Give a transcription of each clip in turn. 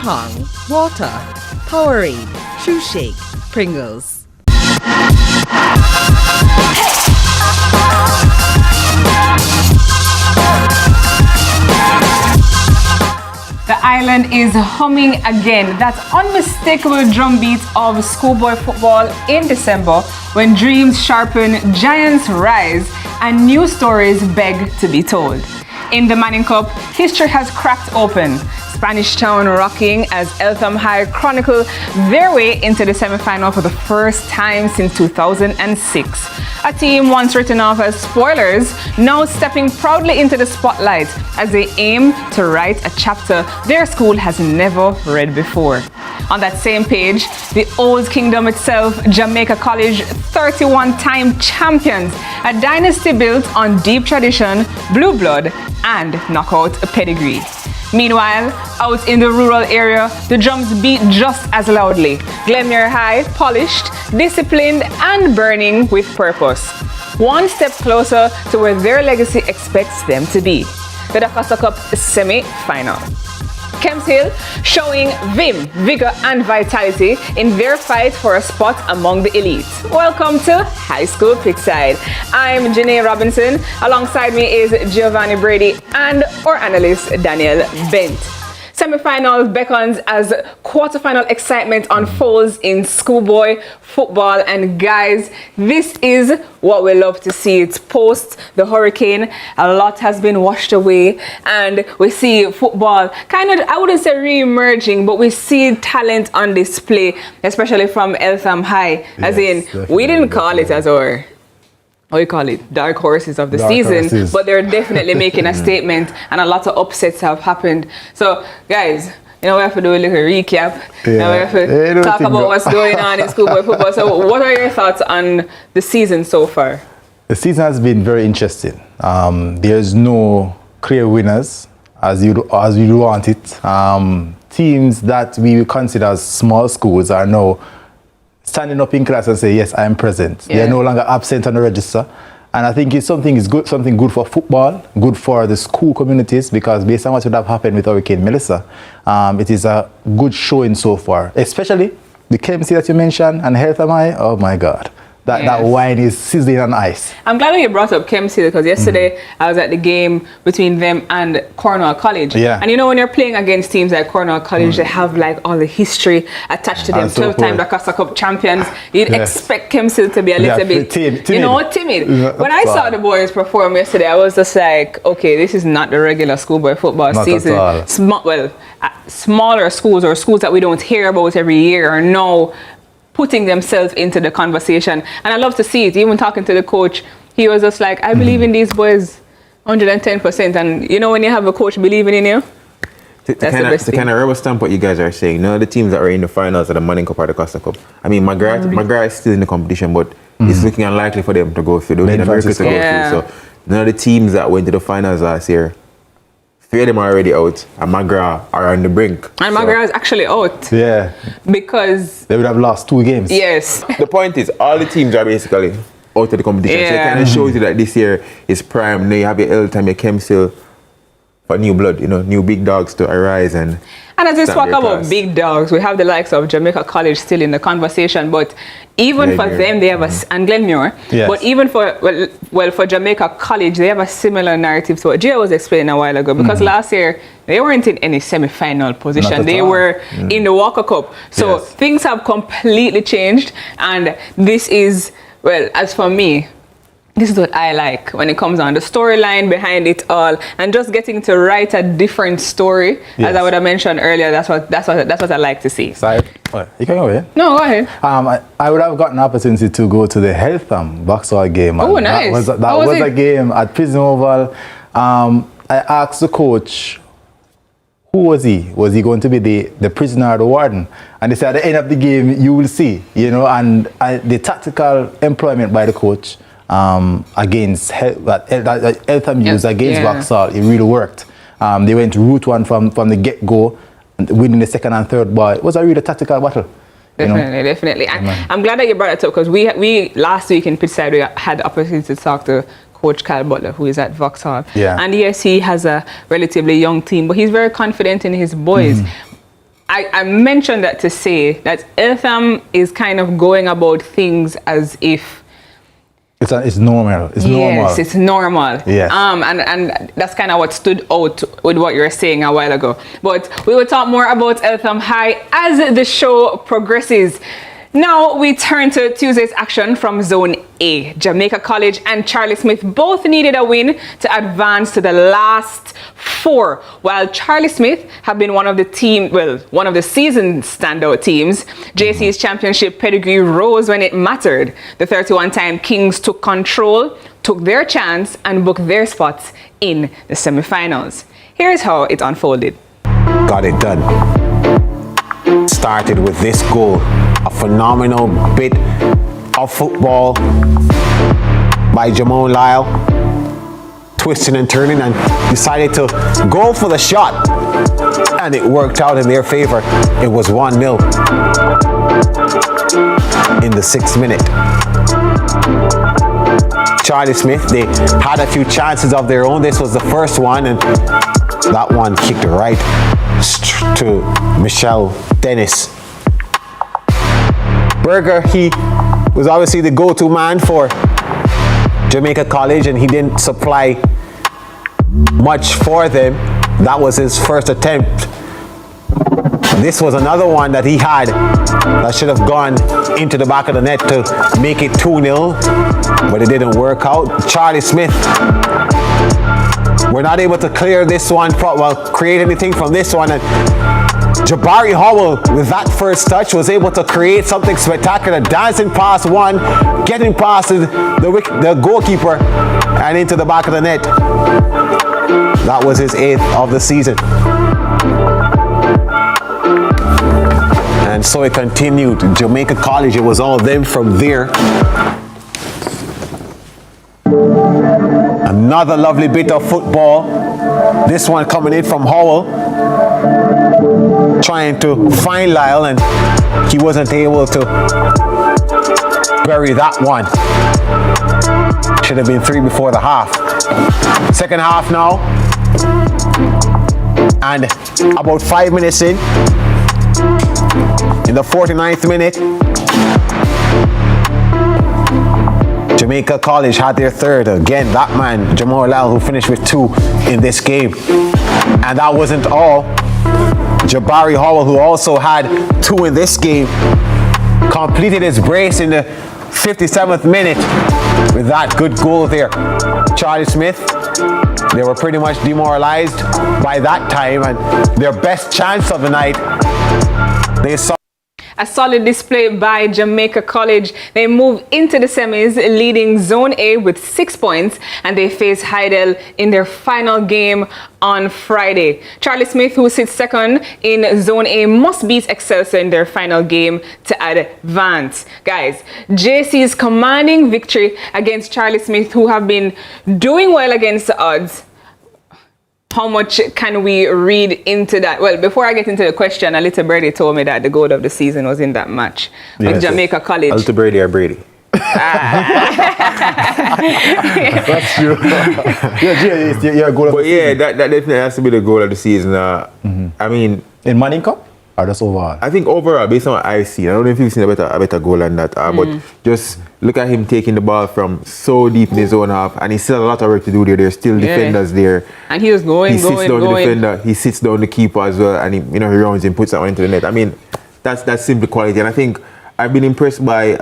Pong, water, Powerade, True Shake, Pringles. The island is humming again. That unmistakable drumbeat of schoolboy football in December, when dreams sharpen, giants rise, and new stories beg to be told. In the Manning Cup, history has cracked open. Spanish Town rocking as Eltham High chronicle their way into the semi-final for the first time since 2006. A team once written off as spoilers, now stepping proudly into the spotlight as they aim to write a chapter their school has never read before. On that same page, the old kingdom itself, Jamaica College, 31-time champions, a dynasty built on deep tradition, blue blood, and knockout pedigree. Meanwhile, out in the rural area, the drums beat just as loudly. Glenmuir High, polished, disciplined, and burning with purpose. One step closer to where their legacy expects them to be, the DaCosta Cup semi-final. Kemps Hill showing vim, vigor, and vitality in their fight for a spot among the elite. Welcome to High School Pitchside. I'm Janae Robinson. Alongside me is Giovanni Brady and our analyst Daniel Bent. Semi-final beckons as quarter-final excitement unfolds in schoolboy football, and guys, this is what we love to see. It's post the hurricane. A lot has been washed away, and we see football kind of, I wouldn't say re-emerging, but we see talent on display, especially from Eltham High. As in, we didn't call it as our, what do you call it, dark horses of the season, but they're definitely making a statement, and a lot of upsets have happened. So guys, you know, we have to do a little recap. Now we have to talk about what's going on in schoolboy football. So what are your thoughts on the season so far? The season has been very interesting. There's no clear winners as you want it. Teams that we would consider as small schools are now standing up in class and say, yes, I am present. They are no longer absent on the register. And I think it's something good for football, good for the school communities, because based on what would have happened with Hurricane Melissa, it is a good showing so far, especially the KMC that you mentioned and Health High. Oh my God. That wine is sizzling on ice. I'm glad that you brought up Kempsey, because yesterday I was at the game between them and Cornwall College. And you know, when you're playing against teams like Cornwall College, they have like all the history attached to them. 12-time DaCosta Cup champions. You'd expect Kempsey to be a little bit timid. You know, timid. When I saw the boys perform yesterday, I was just like, okay, this is not the regular schoolboy football season. Smaller schools, or schools that we don't hear about every year, are now putting themselves into the conversation, and I love to see it. Even talking to the coach, he was just like, I believe in these boys 110%, and you know, when you have a coach believing in you, that's the best thing. To kind of rubber stamp what you guys are saying, none of the teams that are in the finals of the Manning Cup or the Costa Cup, I mean, McGrath is still in the competition, but it's looking unlikely for them to go through. They need America to go through. So none of the teams that went to the finals last year, 3 of them are already out, and McGrath are on the brink. And McGrath is actually out. Yeah. Because they would have lost 2 games. Yes. The point is, all the teams are basically out of the competition. So it kind of shows you that this year is prime. Now you have your Eltham, your Kempsey for new blood, you know, new big dogs to arise. And as we talk about big dogs, we have the likes of Jamaica College still in the conversation, but even for them, they have and Glenmuir, but even for, for Jamaica College, they have a similar narrative to what Gia was explaining a while ago, because last year, they weren't in any semi-final position. They were in the Walker Cup. So things have completely changed, and this is, well, as for me, this is what I like when it comes on the storyline behind it all, and just getting to write a different story. As I would have mentioned earlier, that's what I like to see. So you can go ahead. No, go ahead. I would have gotten an opportunity to go to the Eltham Vauxhall game. Oh, nice. That was a game at Prison Oval. I asked the coach, who was he? Was he going to be the prisoner or the warden? And they said at the end of the game, you will see, you know, and the tactical employment by the coach against that Eltham used against Vauxhall, it really worked. They went route one from the get-go, winning the second and third ball. It was a really tactical battle. Definitely. And I'm glad that you brought it up, because we last week in Pitchside, we had the opportunity to talk to Coach Kyle Butler, who is at Vauxhall. And yes, he has a relatively young team, but he's very confident in his boys. I mentioned that to say that Eltham is kind of going about things as if it's normal. It's normal. Yes, it's normal. Yes. And that's kind of what stood out with what you were saying a while ago. But we will talk more about Eltham High as the show progresses. Now we turn to Tuesday's action from Zone A. Jamaica College and Charlie Smith both needed a win to advance to the last four. While Charlie Smith have been one of the season standout teams, JC's championship pedigree rose when it mattered. The 31-time Kings took control, took their chance, and booked their spots in the semi-finals. Here's how it unfolded. Got it done. Started with this goal. A phenomenal bit of football by Jamon Lyle, twisting and turning, and decided to go for the shot, and it worked out in their favor. It was 1-0 in the 6th minute. Charlie Smith, they had a few chances of their own. This was the first one, and that one kicked right to Michelle Dennis. Berger, he was obviously the go-to man for Jamaica College, and he didn't supply much for them. That was his first attempt. This was another one that he had that should have gone into the back of the net to make it 2-0, but it didn't work out. Charlie Smith, we're not able to clear this one, create anything from this one, and Jabari Howell, with that first touch, was able to create something spectacular, dancing past one, getting past the goalkeeper, and into the back of the net. That was his 8th of the season. And so it continued. Jamaica College, it was all them from there. Another lovely bit of football. This one coming in from Howell, trying to find Lyle, and he wasn't able to bury that one. Should have been 3 before the half. Second half now, and about 5 minutes in the 49th minute, Jamaica College had their third. Again, that man, Jamal Lal, who finished with 2 in this game. And that wasn't all. Jabari Howell, who also had 2 in this game, completed his brace in the 57th minute with that good goal there. Charlie Smith, they were pretty much demoralized by that time, and their best chance of the night, they saw a solid display by Jamaica College. They move into the semis, leading Zone A with 6 points, and they face Heidel in their final game on Friday. Charlie Smith, who sits second in Zone A, must beat Excelsior in their final game to advance. Guys, JC's commanding victory against Charlie Smith, who have been doing well against the odds. How much can we read into that? Well, before I get into the question, a little birdie told me that the goal of the season was in that match with Jamaica College. A little birdie or Brady? That's true. Yeah, goal of the season. That definitely has to be the goal of the season. I mean, in Manning Cup? Or just overall? I think overall, based on what I've seen, I don't know if you've seen a better goal than that, but just look at him taking the ball from so deep in his own half, and he still has a lot of work to do there. There's still defenders there. And he was going. The defender, he sits down the keeper as well, and he rounds him, puts that one into the net. I mean, that's simply quality, and I think I've been impressed by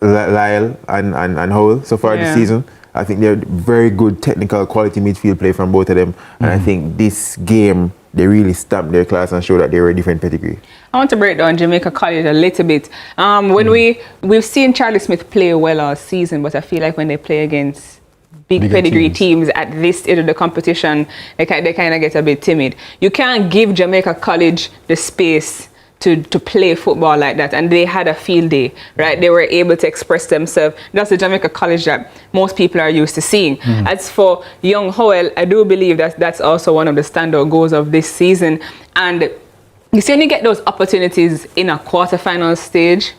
Lyle and Howell so far this season. I think they're very good technical quality midfield play from both of them, and I think this game, they really stamped their class and showed that they were a different pedigree. I want to break down Jamaica College a little bit. When we've seen Charlie Smith play well all season, but I feel like when they play against big pedigree teams at this stage of the competition, they kind of get a bit timid. You can't give Jamaica College the space to play football like that, and they had a field day, right? They were able to express themselves. That's the Jamaica College that most people are used to seeing. As for young Howell, I do believe that that's also one of the standout goals of this season. And you see, when you get those opportunities in a quarterfinal stage,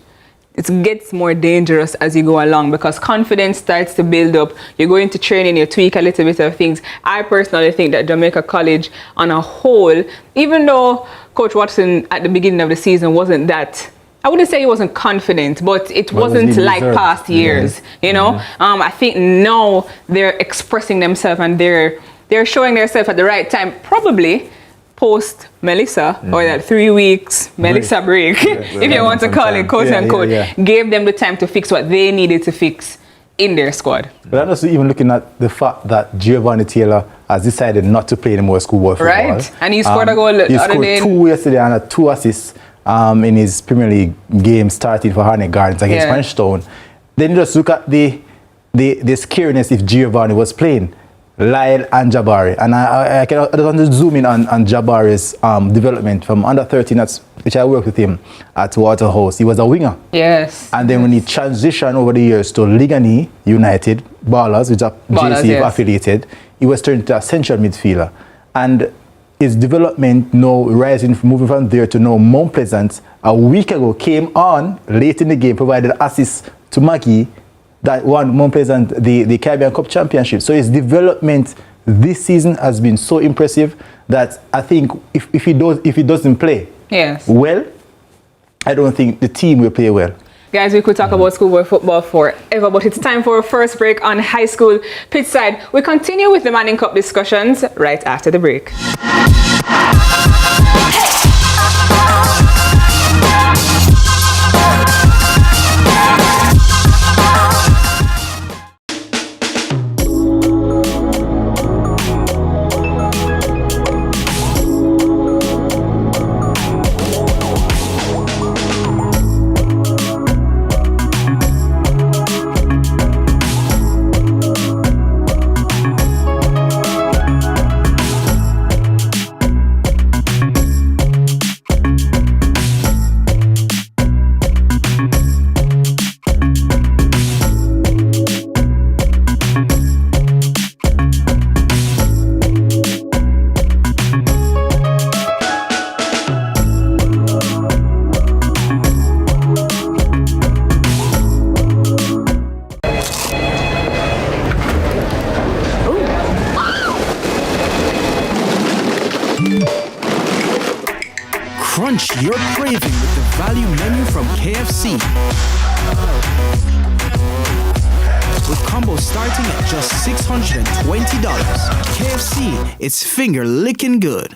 it gets more dangerous as you go along, because confidence starts to build up. You go into training, you tweak a little bit of things. I personally think that Jamaica College on a whole, even though Coach Watson at the beginning of the season wasn't that. I wouldn't say he wasn't confident, but it Well, wasn't it was like reserved. past years, you know. I think now they're expressing themselves and they're showing themselves at the right time, probably post Melissa or that 3 weeks Melissa break, if you want to call it, quote unquote, gave them the time to fix what they needed to fix in their squad. But I'm also even looking at the fact that Giovanni Taylor has decided not to play any more schoolboy football. Right, and he scored a goal the He other scored day. 2 yesterday and 2 assists in his Premier League game starting for Harnett Gardens against Manchester. Then just look at the scariness if Giovanni was playing. Lyle and Jabari. And I just want to zoom in on Jabari's development from under 13, which I worked with him at Waterhouse. He was a winger. Yes. And then when he transitioned over the years to Ligani United, Ballers, which are JC affiliated, he was turned to a central midfielder. And his development now rising, moving from there to now Mount Pleasant, a week ago came on late in the game, provided assists to Maggie that won Mount Pleasant the Caribbean Cup Championship. So his development this season has been so impressive that I think if he doesn't play well, I don't think the team will play well. Guys, we could talk about schoolboy football forever, but it's time for our first break on high school pitchside. We continue with the Manning Cup discussions right after the break. Crunch your craving with the value menu from KFC. With combos starting at just $620. KFC, it's finger licking good.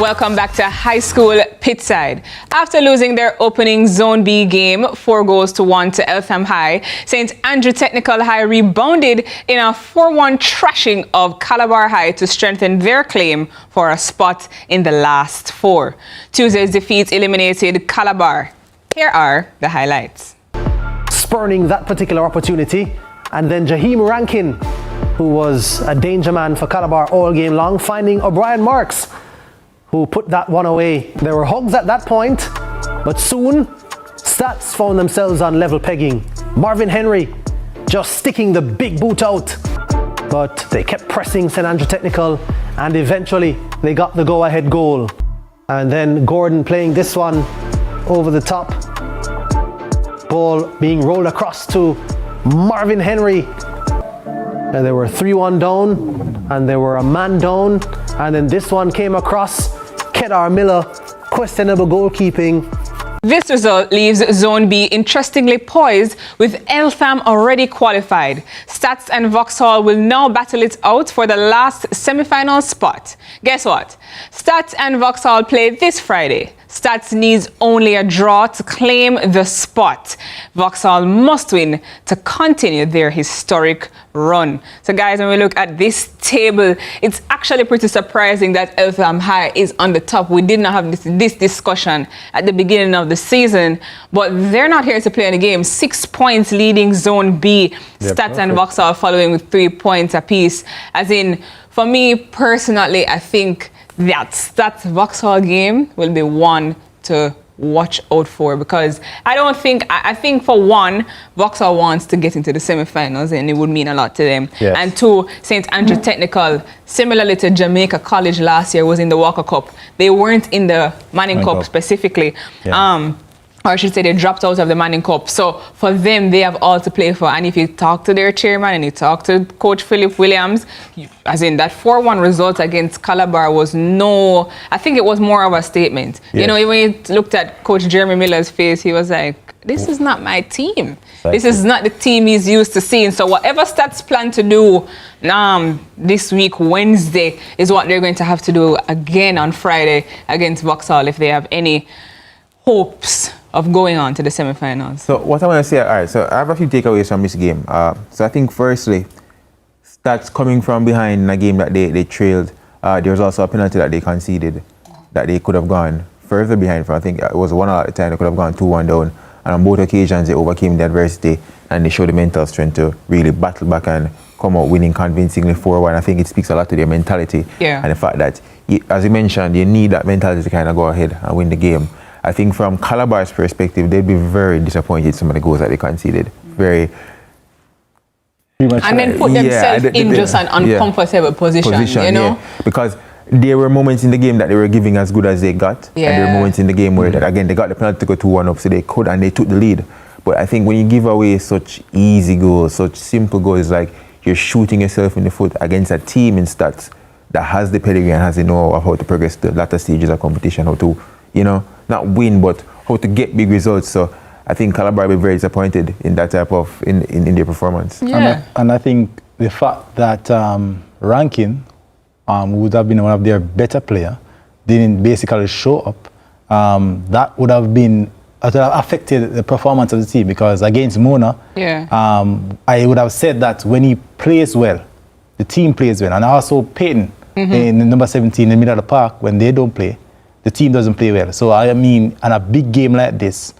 Welcome back to high school pitchside. After losing their opening Zone B game 4-1 to Eltham High, St. Andrew Technical High rebounded in a 4-1 thrashing of Calabar High to strengthen their claim for a spot in the last 4. Tuesday's defeat eliminated Calabar. Here are the highlights. Spurning that particular opportunity, and then Jaheim Rankin, who was a danger man for Calabar all game long, finding O'Brien Marks, who put that one away. There were hugs at that point, but soon Stats found themselves on level pegging. Marvin Henry just sticking the big boot out, but they kept pressing St. Andrew Technical, and eventually they got the go-ahead goal. And then Gordon playing this one over the top, ball being rolled across to Marvin Henry. And they were 3-1 down, and they were a man down, and then this one came across. Kedar Miller, questionable goalkeeping. This result leaves Zone B interestingly poised with Eltham already qualified. Stats and Vauxhall will now battle it out for the last semi-final spot. Guess what? Stats and Vauxhall play this Friday. Stats needs only a draw to claim the spot. Vauxhall must win to continue their historic run. So guys, when we look at this table, it's actually pretty surprising that Eltham High is on the top. We did not have this discussion at the beginning of the season, but they're not here to play any game. 6 points leading Zone B. Stats and Vauxhall following with 3 points apiece. As in, for me personally, I think that Vauxhall game will be one to watch out for, because I think for one, Vauxhall wants to get into the semi-finals, and it would mean a lot to them. Yes. And two, St. Andrew Technical, similarly to Jamaica College last year, was in the Walker Cup. They weren't in the Manning Cup specifically. Yeah. or I should say they dropped out of the Manning Cup. So for them, they have all to play for. And if you talk to their chairman and you talk to Coach Philip Williams, as in that 4-1 result against Calabar was I think it was more of a statement. Yes. You know, when you looked at Coach Jeremy Miller's face, he was like, this is not my team. This is not the team he's used to seeing. So whatever Stats plan to do this week, Wednesday, is what they're going to have to do again on Friday against Vauxhall if they have any hopes of going on to the semi-finals. So what I want to say, all right, so I have a few takeaways from this game. So I think firstly, Stats coming from behind in a game that they trailed, there was also a penalty that they conceded that they could have gone further behind from. I think it was 1-0 at the time, they could have gone 2-1 down. And on both occasions, they overcame the adversity and they showed the mental strength to really battle back and come out winning convincingly 4-1. I think it speaks a lot to their mentality and the fact that, as you mentioned, you need that mentality to kind of go ahead and win the game. I think from Calabar's perspective, they'd be very disappointed some of the goals that they conceded. Very. And then put themselves in just an uncomfortable position, you know? Yeah. Because there were moments in the game that they were giving as good as they got. And there were moments in the game where, again, they got the penalty to go 2-1 up, so they could, and they took the lead. But I think when you give away such easy goals, such simple goals, like you're shooting yourself in the foot against a team in Stats that has the pedigree and has the know of how to progress to the latter stages of competition, how to, you know, not win, but how to get big results. So I think Calabar will be very disappointed in that type of, in their performance. Yeah. And I think the fact that Rankin would have been one of their better players, didn't basically show up, that would have affected the performance of the team, because against Mona, I would have said that when he plays well, the team plays well. And also Peyton in the number 17 in the middle of the park, when they don't play, the team doesn't play well. So I mean, on a big game like this,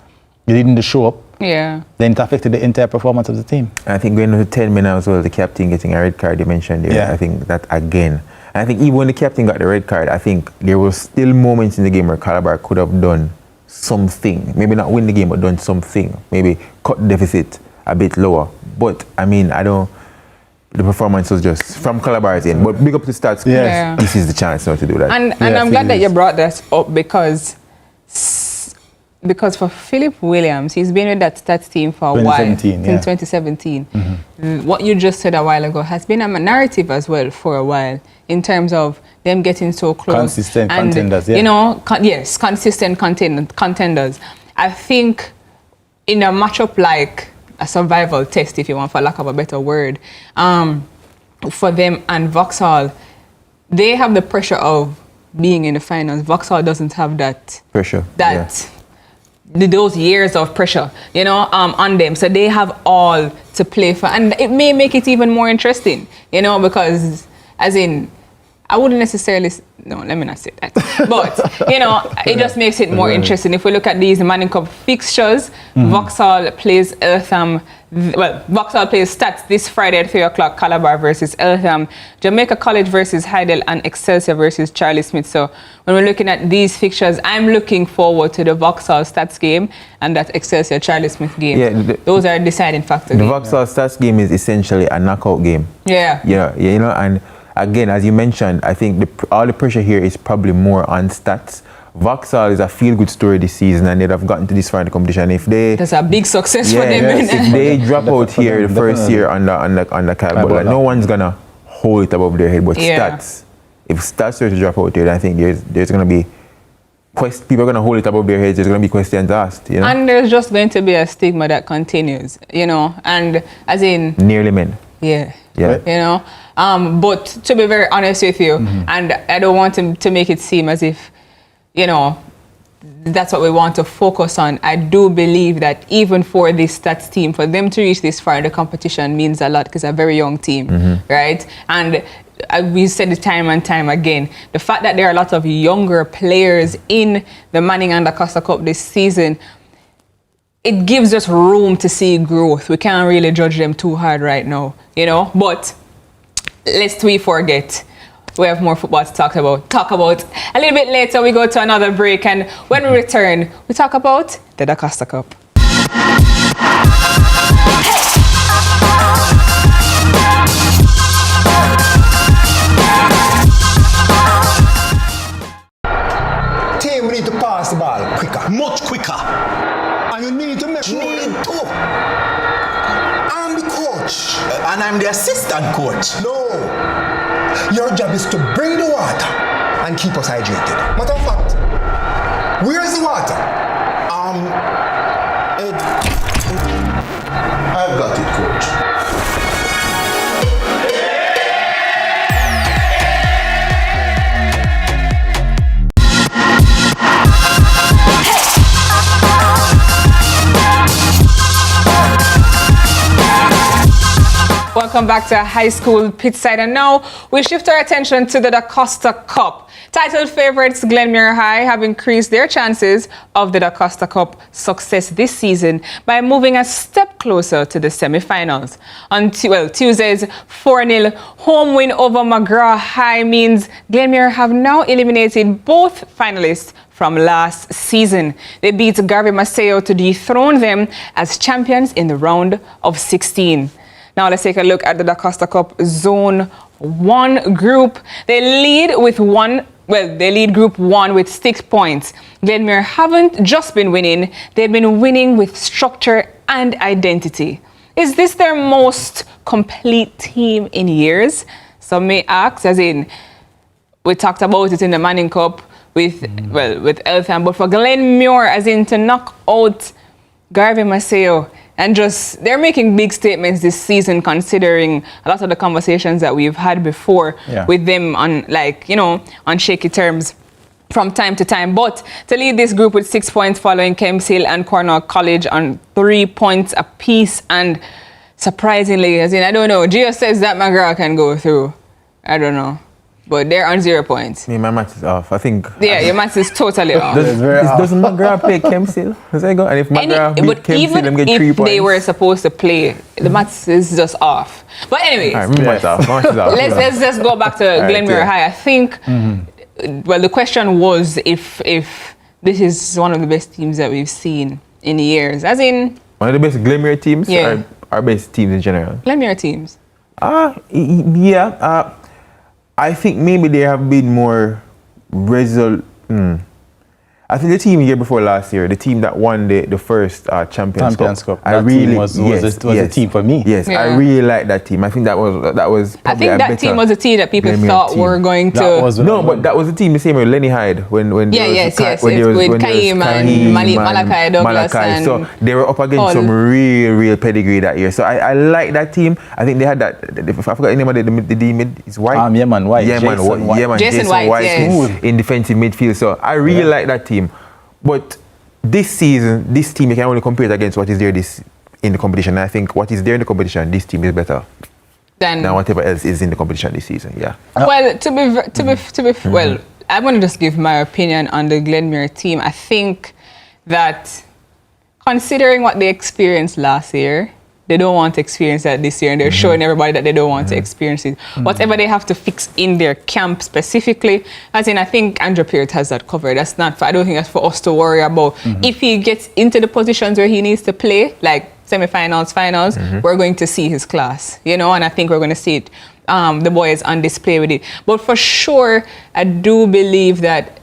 you didn't show up. Then it affected the entire performance of the team. I think going into 10 minutes as well, the captain getting a red card, you mentioned there. I think that again. And I think even when the captain got the red card, I think there were still moments in the game where Calabar could have done something. Maybe not win the game, but done something. Maybe cut the deficit a bit lower. But I mean, the performance was just from Calabar's end. But big up to Stats. This is the chance now to do that. And I'm glad that you brought this up, because for Philip Williams, he's been with that Stats team for a while, since 2017. What you just said a while ago has been a narrative as well for a while, in terms of them getting so close. Consistent contenders, you know, consistent contenders. I think in a matchup like a survival test, if you want, for lack of a better word, for them and Vauxhall, they have the pressure of being in the finals. Vauxhall doesn't have that pressure. Those years of pressure, you know, on them. So they have all to play for, and it may make it even more interesting, you know, because, as in, I wouldn't necessarily, no, let me not say that. But, you know, it just makes it more interesting. If we look at these Manning Cup fixtures, Vauxhall plays Eltham. Well, Vauxhall plays Stats this Friday at 3 o'clock, Calabar versus Eltham, Jamaica College versus Heidel, and Excelsior versus Charlie Smith. So when we're looking at these fixtures, I'm looking forward to the Vauxhall Stats game and that Excelsior Charlie Smith game. Yeah, those are deciding factors. The Vauxhall Stats game is essentially a knockout game. Yeah, you know, and again, as you mentioned, I think all the pressure here is probably more on Stats. Vauxhall is a feel-good story this season, and they'd have gotten to this far in the competition. If they, that's a big success for them. If they drop out here the first year on the caliber, like, no one's gonna hold it above their head. But Stats, if Stats were to drop out here, I think there's gonna be people are gonna hold it above their heads. There's gonna be questions asked, you know? And there's just going to be a stigma that continues, you know, and as in nearly men. Yeah. You know, but to be very honest with you, and I don't want to make it seem as if, you know, that's what we want to focus on. I do believe that even for this Stats team, for them to reach this far in the competition means a lot, because they're a very young team, right? And we said it time and time again, the fact that there are a lot of younger players in the Manning and the Costa Cup this season, it gives us room to see growth. We can't really judge them too hard right now, you know. But lest we forget, we have more football to talk about. A little bit later, we go to another break, and when we return, we talk about the Da Costa Cup. Team, we need to pass the ball quicker, much quicker. the assistant coach. No. Your job is to bring the water and keep us hydrated. Matter of fact, where's the water? I've got it, coach. Welcome back to high school Pitchside, and now we shift our attention to the DaCosta Cup. Title favorites Glenmuir High have increased their chances of the DaCosta Cup success this season by moving a step closer to the semi-finals. On Tuesday's 4-0 home win over McGraw High means Glenmuir have now eliminated both finalists from last season. They beat Garvey Maceo to dethrone them as champions in the round of 16. Now let's take a look at the DaCosta Cup Zone 1 group. They lead Group 1 with 6 points. Glenmuir haven't just been winning, they've been winning with structure and identity. Is this their most complete team in years? Some may ask, as in, we talked about it in the Manning Cup with Eltham, but for Glenmuir, as in to knock out Garvey Maceo, and just, they're making big statements this season considering a lot of the conversations that we've had before with them on, on shaky terms from time to time. But to lead this group with 6 points following Kemps Hill and Cornell College on 3 points apiece, and surprisingly, as in, I don't know, Gio says that McGraw can go through. I don't know. But they're on 0 points. Me, my maths is off. I think. Yeah, your maths is totally off. Doesn't McGraw play Kemps Hill? Does that go? And if McGraw beat Kemps Hill, them get 3 points. If they were supposed to play, the maths is just off. But anyways, let's just go back to Glenmuir High. I think, the question was if this is one of the best teams that we've seen in years. As in... One of the best Glenmuir teams? Yeah. Our best teams in general? Glenmuir teams. I think maybe they have been more I think the team year before last year, the team that won the first Champions Cup. That team was a team for me. Yes, I really like that team. I think that was probably I think that team was a team that people thought were going to... but that was the team the same with Lenny Hyde when with Kaim and Malachi Douglas. So they were up against some real pedigree that year. So I like that team. I think they had that, I forgot the name of the D-mid, it's White. Jason White in defensive midfield. So I really like that team. But this season, this team, you can only compare it against what is there in the competition. And I think what is there in the competition, this team is better than whatever else is in the competition this season. Yeah. Well, well, I want to just give my opinion on the Glenmuir team. I think that considering what they experienced last year, they don't want to experience that this year, and they're showing everybody that they don't want to experience it. Whatever they have to fix in their camp specifically, as in, I think Andrew Peart has that covered. That's not, I don't think that's for us to worry about. If he gets into the positions where he needs to play, like semi-finals, finals, we're going to see his class, and I think we're going to see it, the boys on display with it. But for sure, I do believe that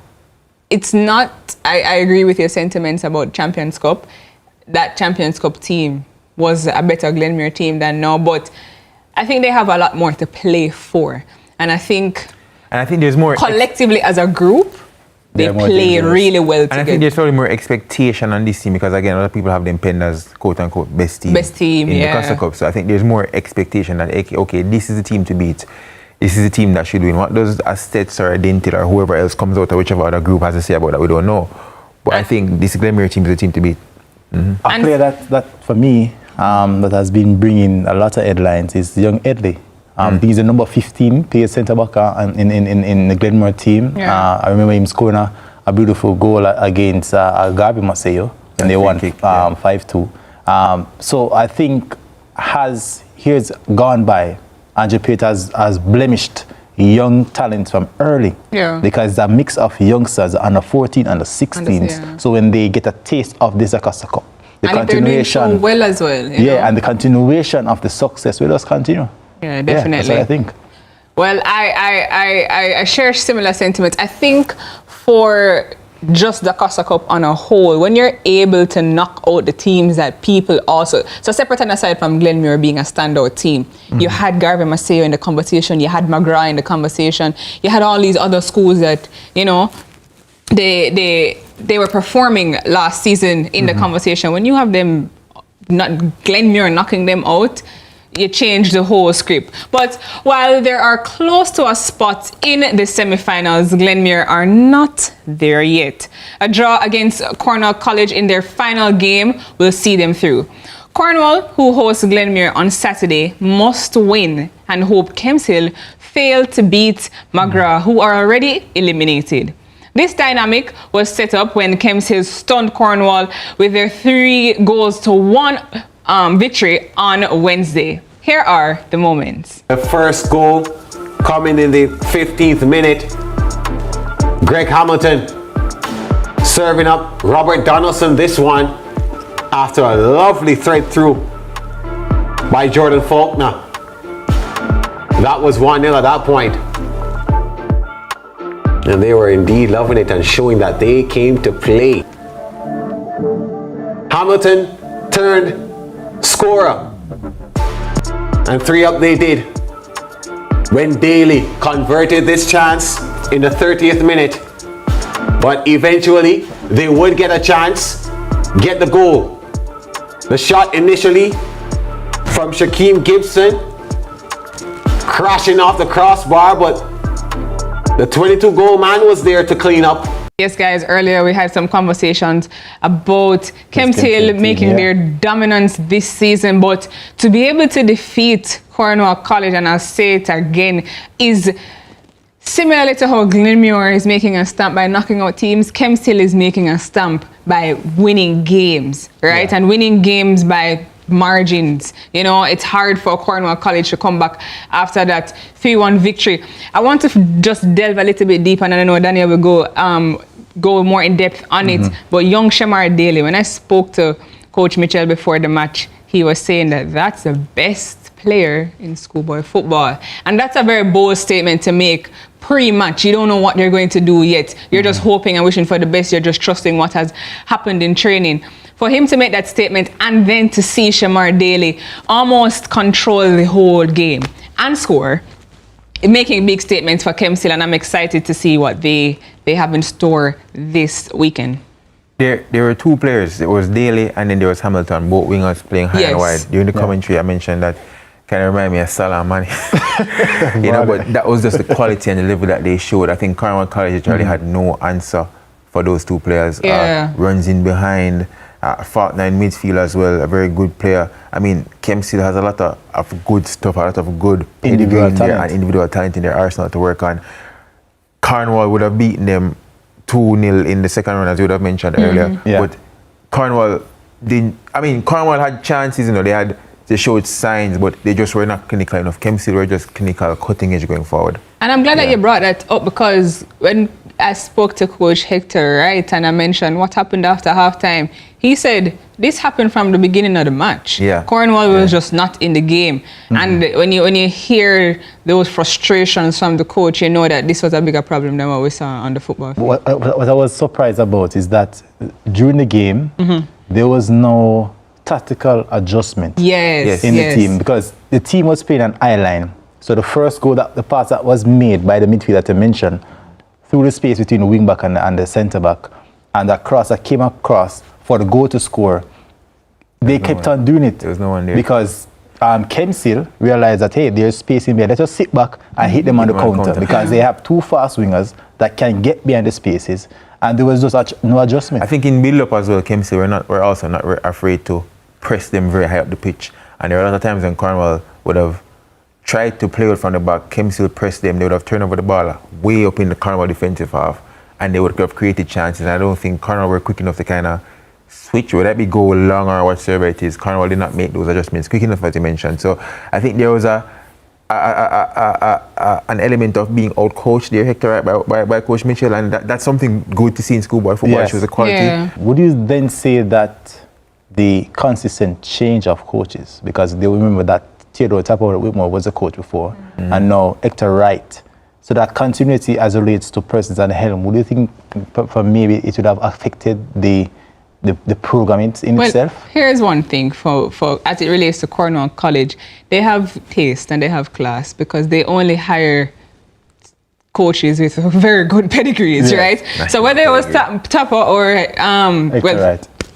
it's not, I agree with your sentiments about Champions Cup. That Champions Cup team was a better Glenmuir team than now, but I think they have a lot more to play for. And I think there's more collectively as a group, they play really well together. And I think there's probably more expectation on this team because, again, a lot of people have them penned as quote-unquote best team in the Costa Cup. So I think there's more expectation that, okay, this is the team to beat. This is the team that should win. What does Astets or Dentil or whoever else comes out or whichever other group has to say about that, we don't know. But I think this Glenmuir team is the team to beat. A player that for me, that has been bringing a lot of headlines is young Edley. He's the number 15 player centre back in the Glenmuir team. I remember him scoring a beautiful goal against Garvey Maceo, and they won 5-2. So I think years gone by, Andrew Peart has blemished young talent from early because it's a mix of youngsters under 14 and the 16s. So when they get a taste of this Acosta Cup, the continuation, they're doing so well as well. And the continuation of the success will just continue. Yeah, definitely. That's what I think. Well, I share similar sentiments. I think for just the Costa Cup on a whole, when you're able to knock out the teams that people also, so separate and aside from Glenmuir being a standout team, you had Garvey Maceo in the conversation, you had McGrath in the conversation, you had all these other schools that, you know, they were performing last season in the conversation. When you have them, not Glenmuir knocking them out, you change the whole script. But while they are close to a spot in the semi-finals, Glenmuir are not there yet. A draw against Cornwall College in their final game will see them through. Cornwall, who hosts Glenmuir on Saturday, must win and hope Kempshill fail to beat McGrath, who are already eliminated. This dynamic was set up when Kempshill stunned Cornwall with their 3-1 victory on Wednesday. Here are the moments. The first goal coming in the 15th minute. Greg Hamilton serving up Robert Donaldson this one after a lovely thread through by Jordan Faulkner. That was 1-0 at that point. And they were indeed loving it and showing that they came to play. Hamilton turned scorer. And 3 up they did when Daly converted this chance in the 30th minute. But eventually they would get a chance, get the goal. The shot initially from Shaquem Gibson, crashing off the crossbar, but the 22-goal man was there to clean up. Yes, guys, earlier we had some conversations about Kempshill making their dominance this season, but to be able to defeat Cornwall College, and I'll say it again, is similarly to how Glenmuir is making a stamp by knocking out teams. Kempshill is making a stamp by winning games, right? And winning games by margins. You know, it's hard for Cornwall College to come back after that 3-1 victory. I want to just delve a little bit deeper, and I know Daniel will go more in depth on it. But young Shamar Daly, when I spoke to Coach Mitchell before the match, he was saying that that's the best player in schoolboy football. And that's a very bold statement to make pre-match. You don't know what they're going to do yet. You're just hoping and wishing for the best. You're just trusting what has happened in training. For him to make that statement and then to see Shamar Daly almost control the whole game and score, making big statements for Kempshill, and I'm excited to see what they have in store this weekend. There were 2 players. There was Daly and then there was Hamilton, both wingers playing high and wide. During the commentary, I mentioned that kind of remind me of Salah and Mane. You know, but that was just the quality and the level that they showed. I think Cornwall College literally had no answer for those 2 players. Runs in behind. Faulkner in midfield as well, a very good player. I mean, Kempshill has a lot of good stuff, a lot of good individual talent in their arsenal to work on. Cornwall would have beaten them 2-0 in the second round, as you would have mentioned earlier. But Cornwall didn't. I mean, Cornwall had chances, you know, they showed signs, but they just were not clinical enough. Kempshill were just clinical, cutting edge going forward. And I'm glad that you brought that up, because when I spoke to Coach Hector, right, and I mentioned what happened after halftime, he said this happened from the beginning of the match. Cornwall was just not in the game. And when you hear those frustrations from the coach, you know that this was a bigger problem than what we saw on the football field. What I was surprised about is that during the game, there was no tactical adjustment in the team, because the team was playing an eye line. So the first goal, the pass that was made by the midfielder that I mentioned, through the space between the wing back and the centre back, and that cross that came across for the goal to score, they kept on doing it. There was no one there. Because Kempshill realized that, hey, there's space in there. Let us sit back and hit them on the counter, because they have 2 fast wingers that can get behind the spaces, and there was just no adjustment. I think in build-up as well, Kempshill were also not afraid to press them very high up the pitch. And there were a lot of times when Cornwall would have tried to play out from the back, Kempshill pressed them, they would have turned over the ball way up in the Cornwall defensive half, and they would have created chances. And I don't think Cornwall were quick enough to kind of switch, whether that be go long or whatsoever it is. Cornwall did not make those adjustments quick enough, as you mentioned. So I think there was an element of being out-coached there, Hector, right, by Coach Mitchell, and that's something good to see in schoolboy football. It shows the quality. Would you then say that the consistent change of coaches, because they remember that Theodore Tapper Whitmore was a coach before, and now Hector Wright So that continuity as it relates to persons and helm, would you think for maybe it would have affected the program in itself? Here's one thing for as it relates to Cornwall College, they have taste and they have class because they only hire coaches with very good pedigrees, right? So whether it was Tapper or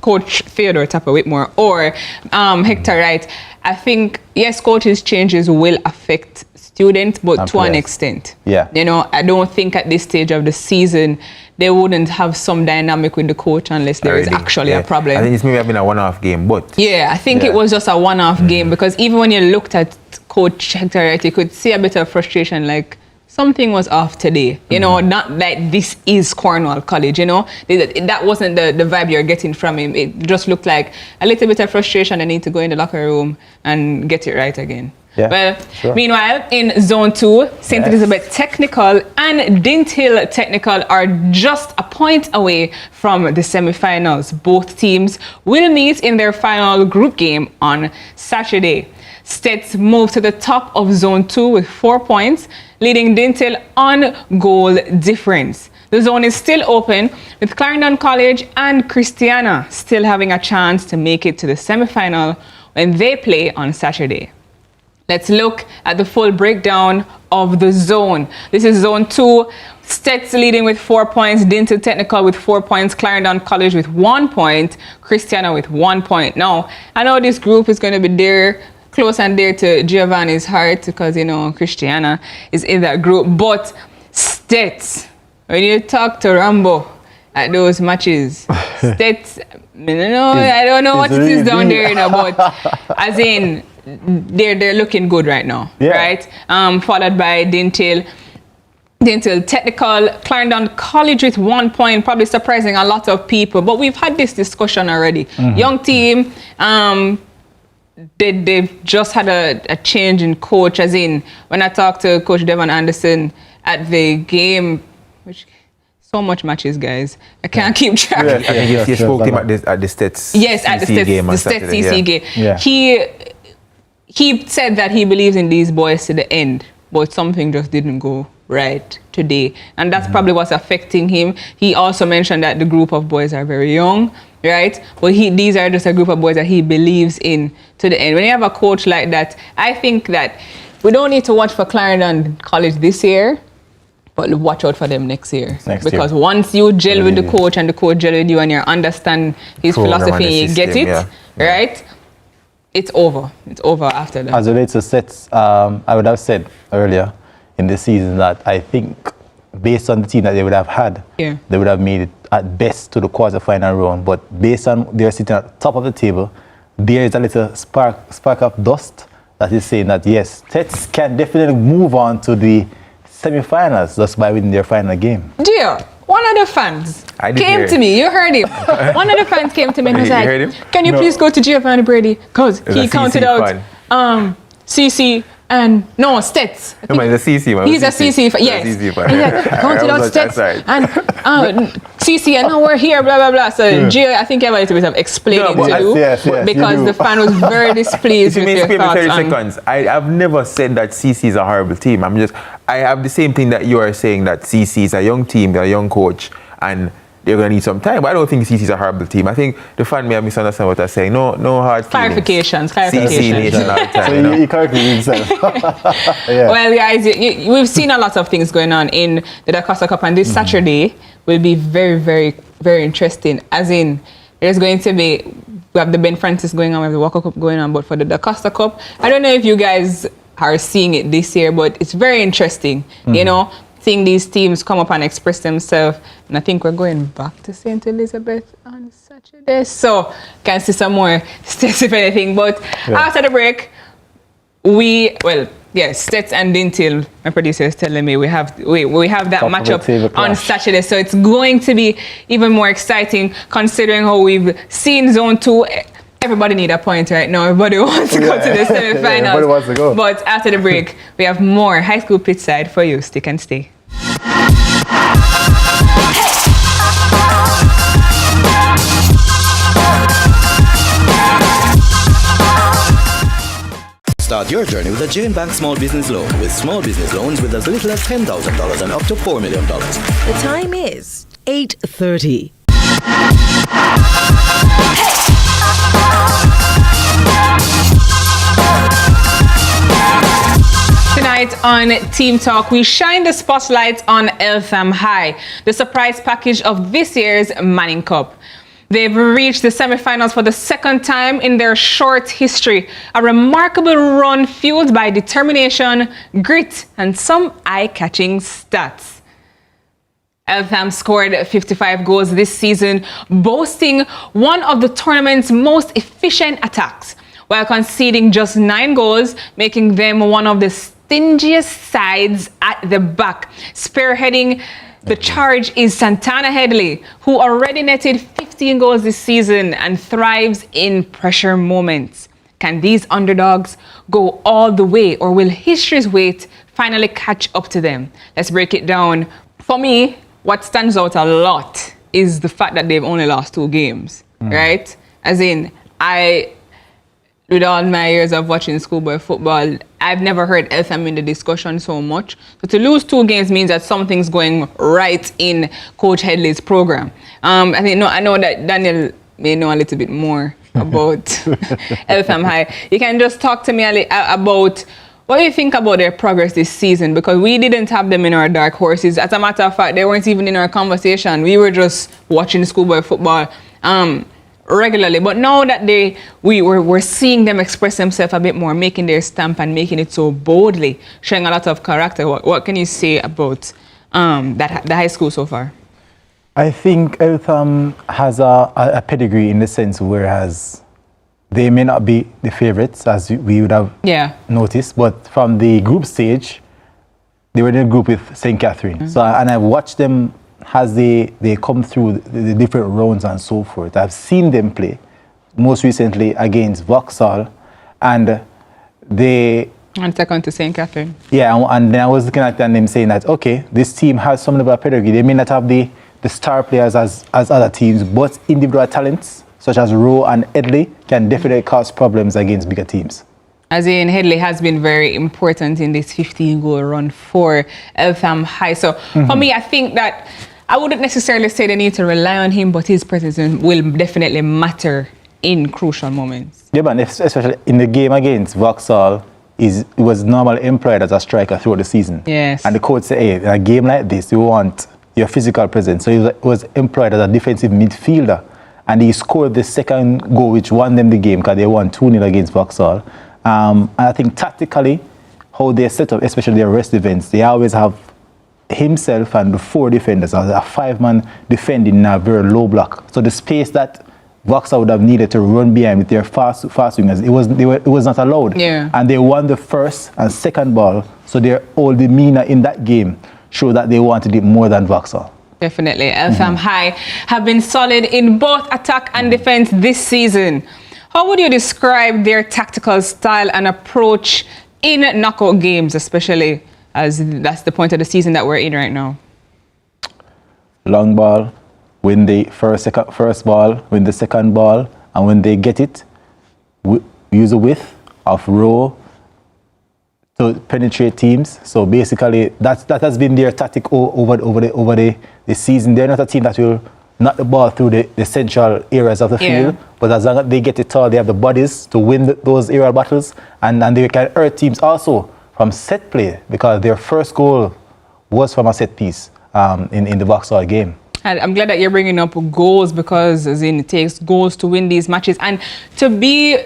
Coach Theodore Tapper Whitmore or Hector Wright, I think yes, coaches changes will affect students, but to an extent. Yeah. You know, I don't think at this stage of the season they wouldn't have some dynamic with the coach unless there is actually a problem. I think it's maybe been a one-off game, but yeah, I think it was just a one-off game because even when you looked at Coach Hector Wright, you could see a bit of frustration, like something was off today. You know, not like this is Cornwall College. You know, that wasn't the vibe you're getting from him. It just looked like a little bit of frustration. I need to go in the locker room and get it right again. Yeah, well, meanwhile, in Zone 2, St. Elizabeth Technical and Dint Hill Technical are just a point away from the semi-finals. Both teams will meet in their final group game on Saturday. Stets moved to the top of Zone 2 with 4 points, leading Dint Hill on goal difference. The zone is still open, with Clarendon College and Christiana still having a chance to make it to the semi-final when they play on Saturday. Let's look at the full breakdown of the zone. This is Zone 2. Stets leading with 4 points, Dint Hill Technical with 4 points, Clarendon College with 1 point, Christiana with 1 point. Now, I know this group is going to be there, close and dear to Giovanni's heart because, you know, Christiana is in that group. But Stets, when you talk to Rambo at those matches, Stets, I don't know what it is down there, you know, but as in, they're looking good right now, right? Followed by Dint Hill Technical, Clarendon College with 1 point, probably surprising a lot of people. But we've had this discussion already. Young team, they've just had a change in coach. As in, when I talked to Coach Devon Anderson at the game, which so much matches, guys. I can't keep track. I think you spoke to him at the Stets. Yes, at the Stets CC game. He said that he believes in these boys to the end, but something just didn't go right today. And that's probably what's affecting him. He also mentioned that the group of boys are very young, right? But these are just a group of boys that he believes in to the end. When you have a coach like that, I think that we don't need to watch for Clarendon College this year, but watch out for them next year. Because once you gel with the coach and the coach gel with you and you understand his philosophy and you get it, right? It's over. It's over after that. As it relates to Stets, I would have said earlier in the season that I think based on the team that they would have had, they would have made it at best to the quarterfinal round. But based on they're sitting at the top of the table, there is a little spark of dust that is saying that yes, Stets can definitely move on to the semi-finals just by winning their final game. Dear, one of the fans came to me. You heard him. One of the fans came to me and was like, "Can you please go to Giovanni Brady?" Because he counted out CC and Stets. No, he's a CC man. He's a CC fan. Yes. He counted out Stets and CC, and now we're here, blah blah blah. So Gio, I think you have a little bit of explaining to do because the fan was very displeased with your thoughts. 30 seconds. I've never said that CC is a horrible team. I have the same thing that you are saying, that CC is a young team, they're a young coach, and they're going to need some time. But I don't think CC is a horrible team. I think the fan may have misunderstood what I'm saying. No hard feelings. Clarifications. CC nation all the time. So he corrected himself. Well, guys, we've seen a lot of things going on in the Da Costa Cup, and this Saturday will be very, very, very interesting. As in, there's going to be, we have the Ben Francis going on, we have the Walker Cup going on, but for the Da Costa Cup, I don't know if you guys are seeing it this year, but it's very interesting, you know, seeing these teams come up and express themselves. And I think we're going back to St. Elizabeth on Saturday, so can see some more Stets if anything. But after the break, Stets and Dint Hill, my producer is telling me we have that matchup on Saturday, so it's going to be even more exciting considering how we've seen Zone 2. Everybody need a point right now. Everybody wants to go to the semi-finals. Everybody wants to go. But after the break, we have more High School Pitchside for you. Stick and stay. Start your journey with a Jane Bank Small Business Loan with small business loans with as little as $10,000 and up to $4 million. The time is 8:30. Tonight on Team Talk, we shine the spotlight on Eltham High, the surprise package of this year's Manning Cup. They've reached the semi-finals for the second time in their short history. A remarkable run fueled by determination, grit, and some eye-catching stats. Eltham scored 55 goals this season, boasting one of the tournament's most efficient attacks, while conceding just 9 goals, making them one of the stingiest sides at the back. Spearheading the charge is Santana Headley, who already netted 15 goals this season and thrives in pressure moments. Can these underdogs go all the way, or will history's weight finally catch up to them? Let's break it down. For me, what stands out a lot is the fact that they've only lost 2 games, right? As in, with all my years of watching schoolboy football, I've never heard Eltham in the discussion so much. So to lose 2 games means that something's going right in Coach Headley's program. I know that Daniel may know a little bit more about Eltham High. You can just talk to me about what do you think about their progress this season? Because we didn't have them in our dark horses. As a matter of fact, they weren't even in our conversation. We were just watching schoolboy football regularly, but now that we're seeing them express themselves a bit more, making their stamp and making it so boldly, showing a lot of character. What can you say about the high school so far? I think Eltham has a pedigree in the sense whereas they may not be the favourites as we would have noticed, but from the group stage, they were in a group with St. Catherine. So, and I've watched them as they come through the different rounds and so forth. I've seen them play, most recently against Vauxhall, and they... And second to St. Catherine. Yeah, and then I was looking at them saying that, okay, this team has some level of pedigree. They may not have the star players as other teams, but individual talents, such as Rowe and Headley, can definitely cause problems against bigger teams. As in, Headley has been very important in this 15-goal run for Eltham High. So for me, I think that I wouldn't necessarily say they need to rely on him, but his presence will definitely matter in crucial moments. Yeah, but especially in the game against Vauxhall, he was normally employed as a striker throughout the season. Yes. And the coach said, hey, in a game like this, you want your physical presence. So he was employed as a defensive midfielder. And he scored the second goal, which won them the game because they won 2-0 against Vauxhall. And I think tactically, how they set up, especially their rest events, they always have himself and the 4 defenders, a 5-man defending in a very low block. So the space that Vauxhall would have needed to run behind with their fast wingers, it was not allowed. Yeah. And they won the first and second ball, so their whole demeanor in that game showed that they wanted it more than Vauxhall. Definitely. Eltham High have been solid in both attack and defense this season. How would you describe their tactical style and approach in knockout games, especially as that's the point of the season that we're in right now? Long ball, win the first ball, win the second ball, and when they get it, use the width of row to penetrate teams. So basically, that has been their tactic over the season. They're not a team that will knock the ball through the central areas of the field, but as long as they get it tall, they have the bodies to win those aerial battles, and they can hurt teams also from set play, because their first goal was from a set piece in the Vauxhall game. And I'm glad that you're bringing up goals, because as in it takes goals to win these matches, and to be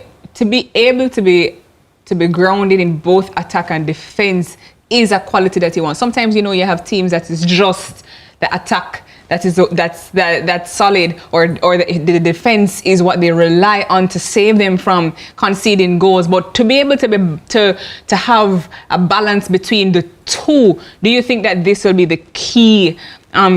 able to be grounded in both attack and defense is a quality that you want. Sometimes you have teams that is just the attack that's solid, or the defense is what they rely on to save them from conceding goals. But to be able to have a balance between the two, do you think that this will be the key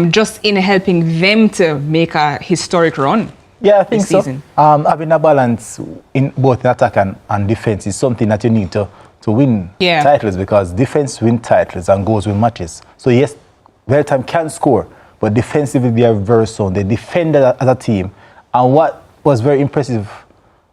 just in helping them to make a historic run? Yeah, I think so. Season? Having a balance in both attack and defense is something that you need to win titles, because defense win titles and goals win matches. So yes, Eltham can score, but defensively they are very sound. They defended as a team. And what was very impressive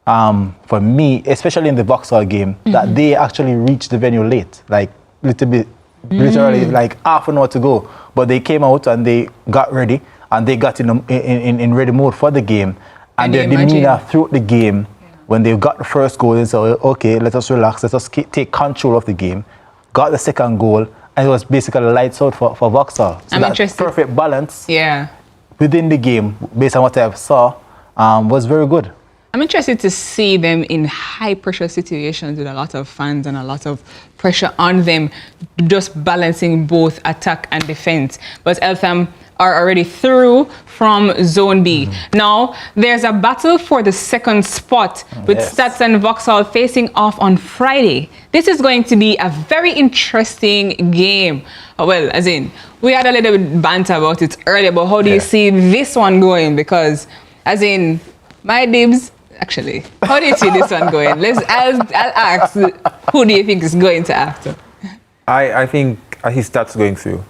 for me, especially in the Vauxhall game, that they actually reached the venue late, like little bit, literally like half an hour to go. But they came out and they got ready and they got in ready mode for the game. And their demeanor throughout the game, when they got the first goal, they said, okay, let us relax, let us take control of the game. Got the second goal, and it was basically lights out for Vauxhall. So I'm that interested. perfect balance Yeah. within the game, based on what I saw, was very good. I'm interested to see them in high pressure situations with a lot of fans and a lot of pressure on them, just balancing both attack and defense. But Eltham are already through from Zone B. Now, there's a battle for the second spot with Stats and Vauxhall facing off on Friday. This is going to be a very interesting game. Well, as in, we had a little bit banter about it earlier, but how do you see this one going? Because, as in, my dibs, actually, how do you see this one going? I'll ask, who do you think is going to after? I think Stats going through.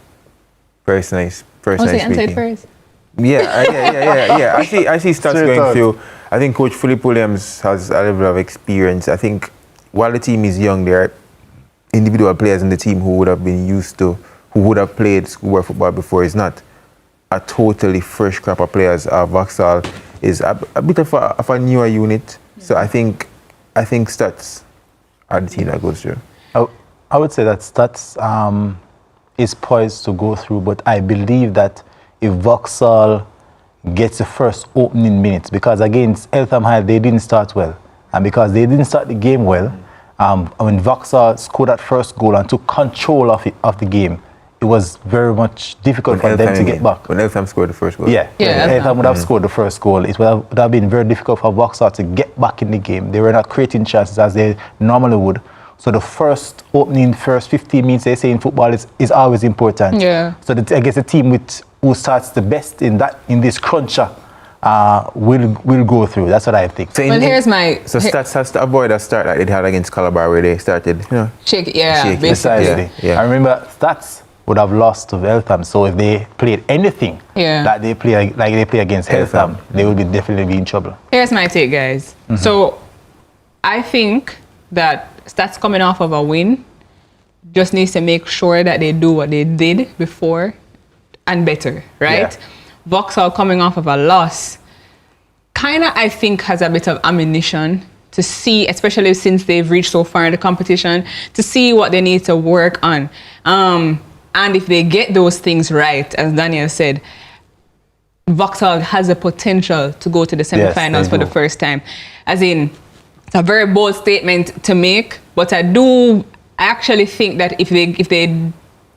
First nice. Answer it first. Yeah. I see Stats going through. I think Coach Philip Williams has a level of experience. I think while the team is young, there are individual players in the team who would have been used to, who would have played schoolboy football before. It's not a totally fresh crop of players. Vauxhall is a bit of a newer unit. So I think Stats are the team that goes through. I would say that Stats is poised to go through, but I believe that if Vauxhall gets the first opening minutes, because against Eltham High they didn't start well, and because they didn't start the game well, when Vauxhall scored that first goal and took control of the game, it was very much difficult for them to get back. When Eltham scored the first goal. Eltham would have scored the first goal. It would have been very difficult for Vauxhall to get back in the game. They were not creating chances as they normally would. So the first 15 minutes, they say in football, is always important. Yeah. So I guess the team who starts the best in this cruncher will go through. That's what I think. So Stats has to avoid a start like they had against Calabar, where they started, shaky. Precisely. Yeah. I remember Stats would have lost to Eltham. So if they played anything that they play like they play against Eltham, they would definitely be in trouble. Here's my take, guys. So I think that Stats coming off of a win just needs to make sure that they do what they did before and better, right? Vauxhall coming off of a loss kind of, I think, has a bit of ammunition to see, especially since they've reached so far in the competition, to see what they need to work on. And if they get those things right, as Daniel said, Vauxhall has a potential to go to the semifinals for the first time. As in, it's a very bold statement to make, but I actually think that if they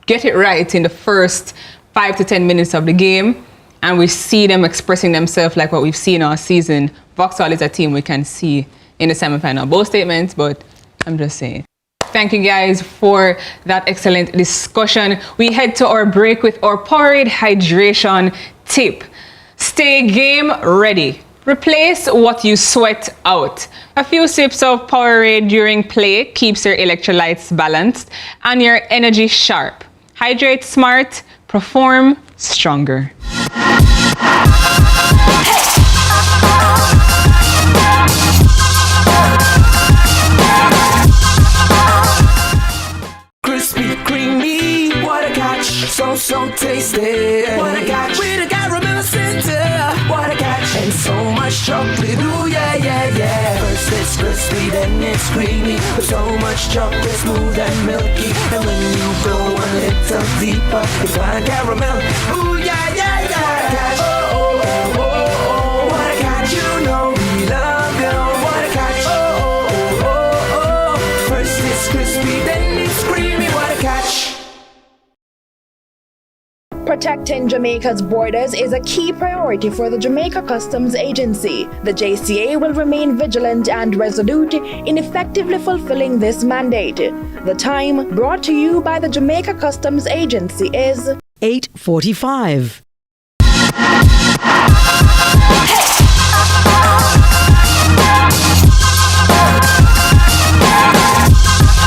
get it right in the first 5 to 10 minutes of the game, and we see them expressing themselves like what we've seen all season, Vauxhall is a team we can see in the semifinal. Bold statements, but I'm just saying. Thank you guys for that excellent discussion. We head to our break with our Powerade hydration tip. Stay game ready. Replace what you sweat out. A few sips of Powerade during play keeps your electrolytes balanced and your energy sharp. Hydrate smart, perform stronger. Crispy, creamy, what a catch. So tasty. What a catch. With a caramel center. What a catch. And so much chocolate. Ooh, yeah. First it's crispy, then it's creamy. With so much chocolate, smooth and milky. And when you go a little deeper, you find caramel. Ooh, yeah. What a catch. Oh. What a catch. You know we love you. What a catch. Oh. First it's crispy, then it's creamy. What a catch. Protecting Jamaica's borders is a key priority for the Jamaica Customs Agency. The JCA will remain vigilant and resolute in effectively fulfilling this mandate. The time brought to you by the Jamaica Customs Agency is 8:45.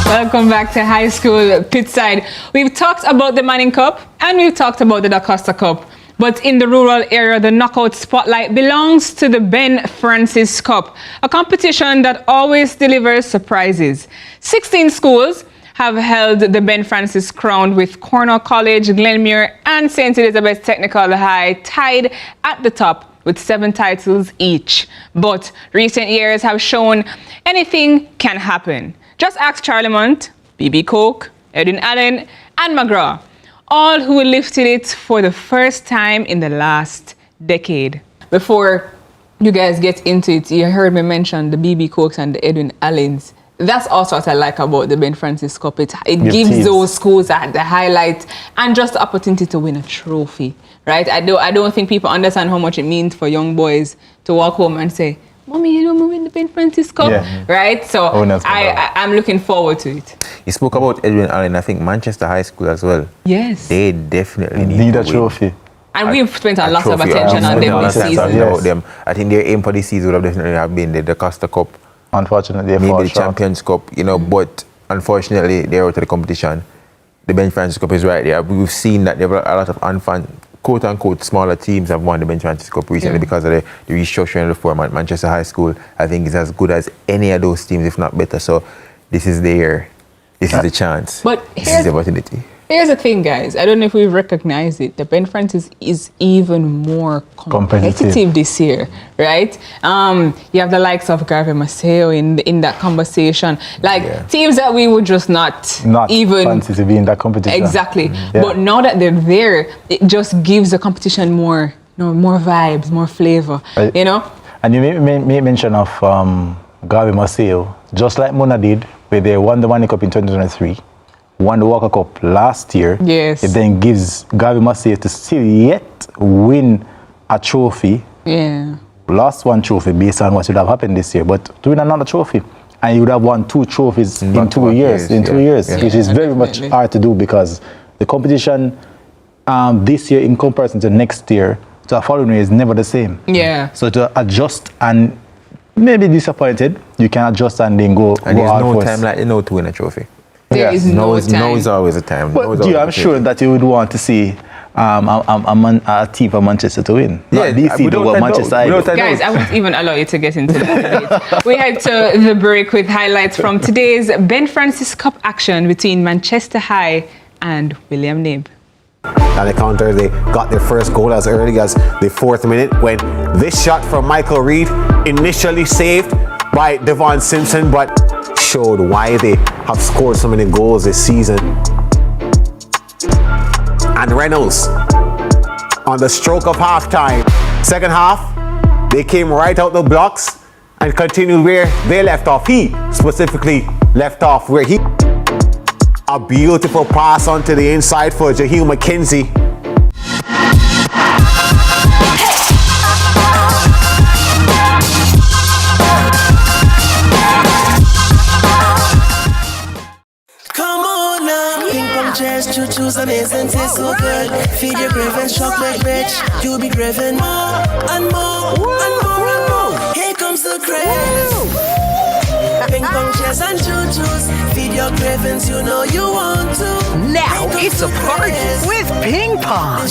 Welcome back to High School Pitchside. We've talked about the Manning Cup and we've talked about the Da Costa Cup. But in the rural area, the knockout spotlight belongs to the Ben Francis Cup, a competition that always delivers surprises. 16 schools have held the Ben Francis crown, with Cornell College, Glenmuir and St. Elizabeth Technical High tied at the top with 7 titles each. But recent years have shown anything can happen. Just ask Charlemont, B.B. Coke, Edwin Allen and McGraw, all who lifted it for the first time in the last decade. Before you guys get into it, you heard me mention the B.B. Cokes and the Edwin Allens. That's also what I like about the Ben Francis Cup. It gives those schools the highlight and just the opportunity to win a trophy, right? I don't think people understand how much it means for young boys to walk home and say, Mommy, you don't win the Ben Francis Cup, right? So I'm looking forward to it. You spoke about Edwin Allen. I think Manchester High School as well. Yes. They definitely need a trophy. And we've spent a lot of attention on them this season. Them. I think their aim for this season would have definitely been the Costa Cup. Unfortunately, maybe the Champions Cup, but unfortunately, they're out of the competition. The Ben Francis Cup is right there. We've seen that there are a lot of quote-unquote smaller teams have won the Ben Francis Cup recently because of the restructuring of the format. Manchester High School, I think, is as good as any of those teams, if not better. So this is the year. This is the chance. But this is the opportunity. Here's the thing, guys. I don't know if we recognize it. The Ben Francis is even more competitive this year, right? You have the likes of Garvey Maceo in that conversation. Teams that we would just not even fancy to be in that competition. Exactly. But now that they're there, it just gives the competition more vibes, more flavor, you know? And you made mention of Garvey Maceo, just like Mona did, where they won the Money Cup in 2023. Won the Walker Cup last year. Yes. It then gives Garvey Maceo to still yet win a trophy. Yeah. Lost one trophy based on what would have happened this year, but to win another trophy. And you would have won 2 trophies in 2 years. Which is very much hard to do because the competition this year in comparison to next year to the following year is never the same. Yeah. So to adjust and maybe disappointed, you can adjust and then go. And there's no time like to win a trophy. There is no time. No is always a time. But I'm sure that you would want to see a team from Manchester to win. Yeah, DC to Manchester. Guys, I won't even allow you to get into that. We head to the break with highlights from today's Ben Francis Cup action between Manchester High and William Knibb. On the counter, they got their first goal as early as the 4th minute when this shot from Michael Reed, initially saved by Devon Simpson, but showed why they have scored so many goals this season. And Reynolds on the stroke of halftime. Second half, they came right out the blocks and continued where they left off. He specifically left off where he... A beautiful pass onto the inside for Jaheil McKenzie. Choo-choo's amazing, taste so good. Feed your cravings, chocolate rich. You'll be craving more and more and more and more. Here comes the craze. Ping pong chairs and choo-choos. Feed your cravings, you know you want to. Now it's a party with ping pong.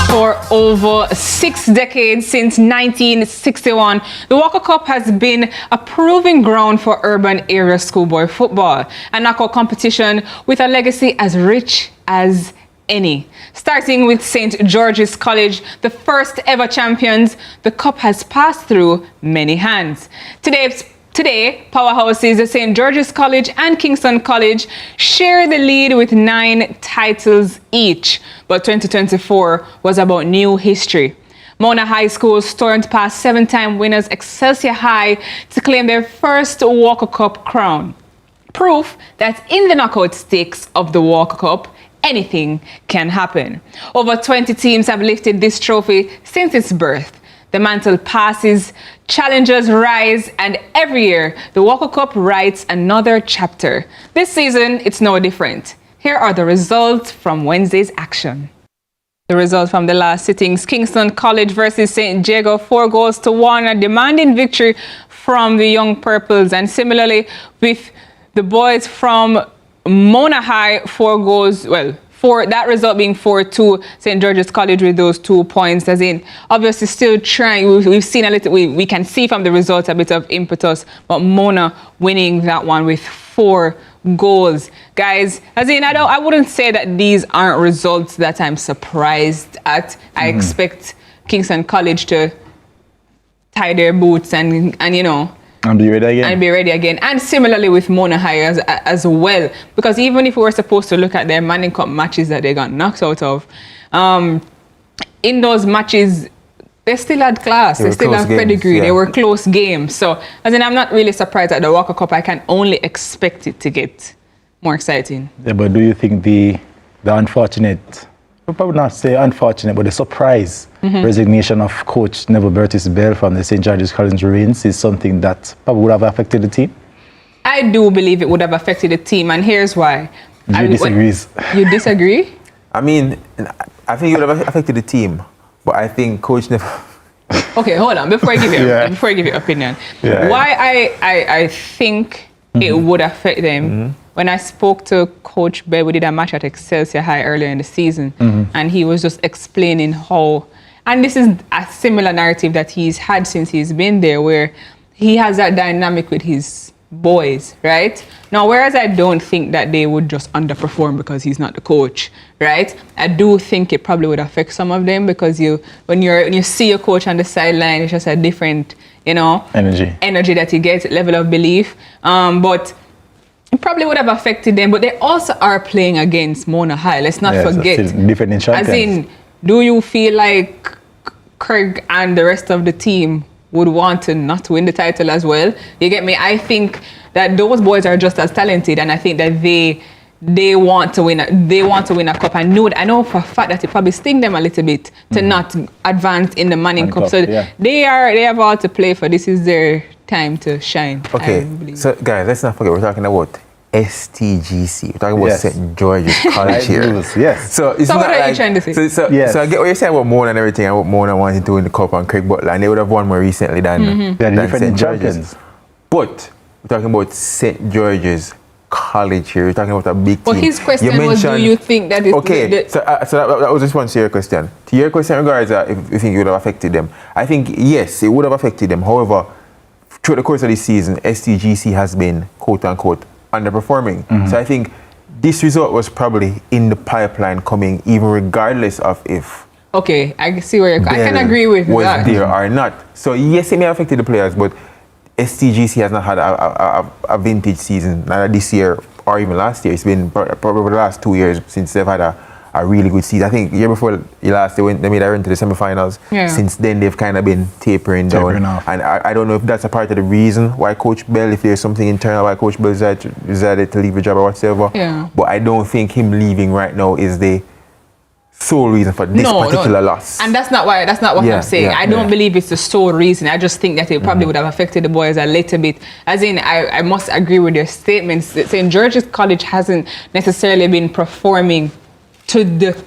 For over 6 decades, since 1961, the Walker Cup has been a proving ground for urban area schoolboy football, a knockout competition with a legacy as rich as any. Starting with St. George's College, the first ever champions, the cup has passed through many hands. Today, powerhouses St. George's College and Kingston College share the lead with 9 titles each. But 2024 was about new history. Mona High School stormed past 7-time winners Excelsior High to claim their first Walker Cup crown. Proof that in the knockout stakes of the Walker Cup, anything can happen. Over 20 teams have lifted this trophy since its birth. The mantle passes, challengers rise, and every year, the Walker Cup writes another chapter. This season, it's no different. Here are the results from Wednesday's action. The results from the last sittings: Kingston College versus St. Jago, 4-1, a demanding victory from the Young Purples. And similarly with the boys from Mona High, 4 goals, that result being 4-2, St. George's College with those 2 points. As in, obviously still trying. We've seen a little, we can see from the results a bit of impetus, but Mona winning that one with 4 goals. Guys, as in, I wouldn't say that these aren't results that I'm surprised at. I expect Kingston College to tie their boots and you know, and be ready again. And be ready again. And similarly with Mona High as well. Because even if we were supposed to look at their Manning Cup matches that they got knocked out of, in those matches, they still had class. They still had pedigree. They were close games. So, as in, I'm not really surprised at the Walker Cup. I can only expect it to get more exciting. Yeah, but do you think the unfortunate, I would not say unfortunate, but the surprise resignation of Coach Neville Burtis Bell from the St. George's College Marines is something that probably would have affected the team? I do believe it would have affected the team, and here's why. You disagree? I mean, I think it would have affected the team, but I think Coach Neville... Okay, hold on. Before I give you your opinion, why I think it would affect them. When I spoke to Coach Bell, we did a match at Excelsior High earlier in the season, and he was just explaining how, and this is a similar narrative that he's had since he's been there, where he has that dynamic with his boys, right? Now, whereas I don't think that they would just underperform because he's not the coach, right? I do think it probably would affect some of them, because when you see your coach on the sideline, it's just a different, you know, energy that he gets, level of belief. But it probably would have affected them. But they also are playing against Mona High. Let's not forget. Different in champions. As in, do you feel like Craig and the rest of the team would want to not win the title as well? You get me? I think that those boys are just as talented, and I think that they want to win. They want to win a cup. I know for a fact that it probably sting them a little bit to not advance in the Manning Cup. So they have all to play for. This is their time to shine. Okay, so guys, let's not forget we're talking about STGC. We're talking about St. George's College here. Yes. So it's what not are like, you trying to say? So I get what you're saying about Mona and everything, and what Mona wanted to win the cup and Craig Butler, and they would have won more recently than St. George's. But we're talking about St. George's College here. We're talking about a big team. But his question was, do you think that it's... Okay, so that was response to your question. To your question regards if you think it would have affected them, I think, yes, it would have affected them. However, throughout the course of this season, STGC has been, quote-unquote, underperforming. So I think this result was probably in the pipeline coming, even regardless of if... Okay, I see where you're... I can agree with was that. there or not. So yes, it may have affected the players, but STGC has not had a vintage season, neither this year or even last year. It's been probably the last 2 years since they've had a really good season. I think the year before last, they made a run to the semifinals. Yeah. Since then, they've kind of been tapering down. And I don't know if that's a part of the reason why Coach Bell, if there's something internal why Coach Bell decided to leave the job or whatsoever. Yeah. But I don't think him leaving right now is the sole reason for this particular loss. And that's not what I'm saying. I don't believe it's the sole reason. I just think that it probably would have affected the boys a little bit. As in, I must agree with your statements. St. George's College hasn't necessarily been performing to the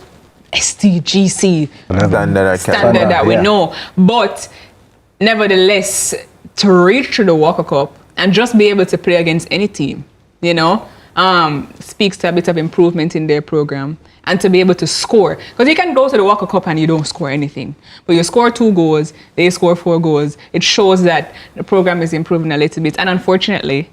STGC standard that we know. But nevertheless, to reach to the Walker Cup and just be able to play against any team, you know, speaks to a bit of improvement in their program. And to be able to score. Because you can go to the Walker Cup and you don't score anything. But you score 2 goals, they score 4 goals. It shows that the program is improving a little bit. And unfortunately,